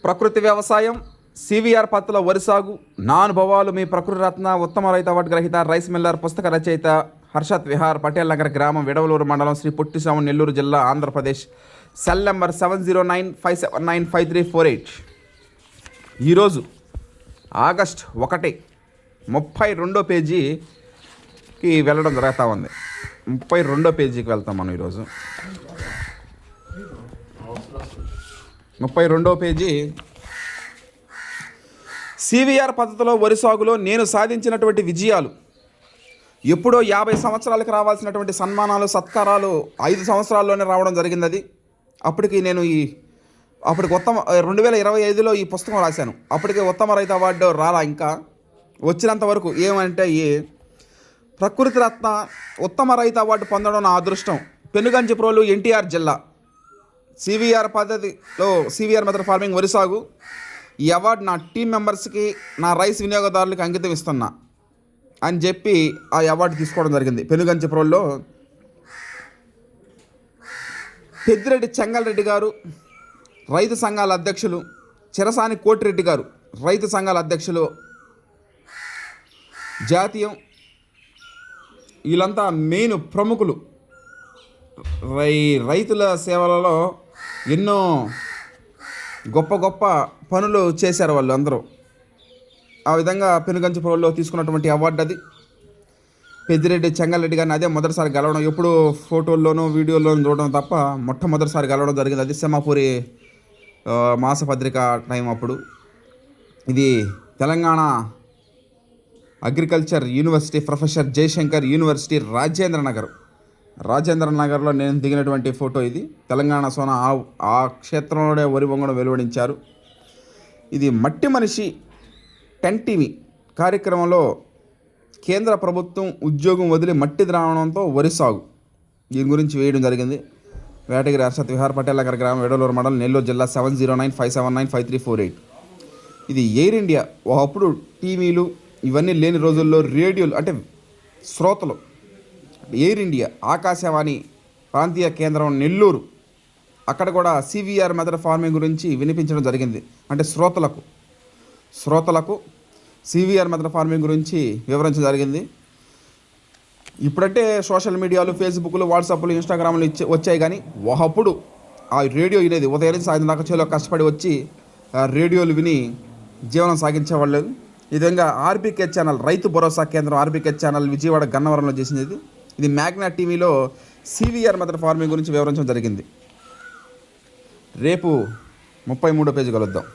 ప్రకృతి వ్యవసాయం, సివిఆర్ పత్తుల వరి సాగు, నా అనుభవాలు, మీ ప్రకృతి రత్న, ఉత్తమ రైతు అవార్డు గ్రహీత, రైస్ మిల్లర్, పుస్తక రచయిత హర్షత్ విహార్, పటేల్ నగర్ గ్రామం, విడవలూరు మండలం, శ్రీ పొట్టి శ్రావణ్, నెల్లూరు జిల్లా, ఆంధ్రప్రదేశ్. Cell number 7095795348. ఈరోజు ఆగస్ట్ 1, 32వ పేజీకి వెళ్ళడం జరుగుతూ ఉంది. 32వ పేజీకి వెళ్తాం మనం ఈరోజు. 32వ పేజీ. సివిఆర్ పద్ధతిలో వరి సాగులో నేను సాధించినటువంటి విజయాలు. ఎప్పుడో 50 సంవత్సరాలకు రావాల్సినటువంటి సన్మానాలు, సత్కారాలు 5 సంవత్సరాల్లోనే రావడం జరిగింది. అది అప్పటికి నేను అప్పటికి 2025లో ఈ పుస్తకం రాశాను. అప్పటికి ఉత్తమ రైతు అవార్డు రాలా. ఇంకా వచ్చినంత వరకు ఏమంటే ప్రకృతి రత్న ఉత్తమ రైతు అవార్డు పొందడం నా అదృష్టం. పెనుగంచిప్రోలు, ఎన్టీఆర్ జిల్లా. సివిఆర్ పద్ధతిలో సివిఆర్ మెథడ్ ఫార్మింగ్ వరి సాగు. ఈ అవార్డు నా టీం మెంబర్స్కి, నా రైస్ వినియోగదారులకి అంకితం ఇస్తున్నా అని చెప్పి ఆ అవార్డు తీసుకోవడం జరిగింది. పెనుగంచిప్రోల్లో పెద్దిరెడ్డి చెంగల్రెడ్డి గారు, రైతు సంఘాల అధ్యక్షులు, చిరసాని కోటిరెడ్డి గారు, రైతు సంఘాల అధ్యక్షులు, జాతీయం, వీళ్ళంతా మెయిన్ ప్రముఖులు. రైతుల సేవలలో ఎన్నో గొప్ప గొప్ప పనులు చేశారు వాళ్ళు అందరూ. ఆ విధంగా పెనుగంచిప్రోల్లో తీసుకున్నటువంటి అవార్డు అది. పెద్దిరెడ్డి చెంగల్రెడ్డి గారిని అదే మొదటిసారి గెలవడం, ఎప్పుడు ఫోటోల్లోనూ వీడియోల్లోనూ చూడడం తప్ప మొట్టమొదటిసారి గెలవడం జరిగింది. అది సింహాపూరి మాసపత్రిక టైం అప్పుడు. ఇది Telangana agriculture university, professor Jayashankar university, Rajendra నగర్లో నేను దిగినటువంటి ఫోటో ఇది. తెలంగాణ సోన ఆ క్షేత్రంలోనే వరి వంగడం వెలువడించారు. ఇది మట్టి మనిషి 10 టీవీ కార్యక్రమంలో కేంద్ర ప్రభుత్వం ఉద్యోగం వదిలి మట్టి ద్రావణంతో వరి సాగు, దీని గురించి వేయడం జరిగింది. వేటగిరి హర్షత్ విహార్, పటేల్ నగర్ గ్రామం, విడవలూరు మండలం, నెల్లూరు జిల్లా. 7095795348. ఇది ఎయిర్ ఇండియా. ఒకప్పుడు టీవీలు ఇవన్నీ లేని రోజుల్లో రేడియోలు, అంటే శ్రోతలు, ఎయిర్ ఇండియా ఆకాశవాణి ప్రాంతీయ కేంద్రం నెల్లూరు, అక్కడ కూడా సివిఆర్ మెథడ్ ఫార్మింగ్ గురించి వినిపించడం జరిగింది. అంటే శ్రోతలకు సివిఆర్ మెథడ్ ఫార్మింగ్ గురించి వివరించడం జరిగింది. ఇప్పుడంటే సోషల్ మీడియాలు, ఫేస్బుక్లు, వాట్సాప్లు, ఇన్స్టాగ్రామ్లు వచ్చాయి. కానీ ఒకప్పుడు ఆ రేడియో వినేది. ఉదయం నుంచి సాయంత్రం దాకా చేలో కష్టపడి వచ్చి రేడియోలు విని జీవనం సాగించేవాళ్ళు. ఈ విధంగా ఆర్బీకే ఛానల్, రైతు భరోసా కేంద్రం ఆర్బీకే ఛానల్ విజయవాడ గన్నవరంలో చేసింది. ఇది మ్యాగ్నా టీవీలో సివిఆర్ మెథడ్ ఫార్మింగ్ గురించి వివరించడం జరిగింది. రేపు 33వ పేజీ కలుద్దాం.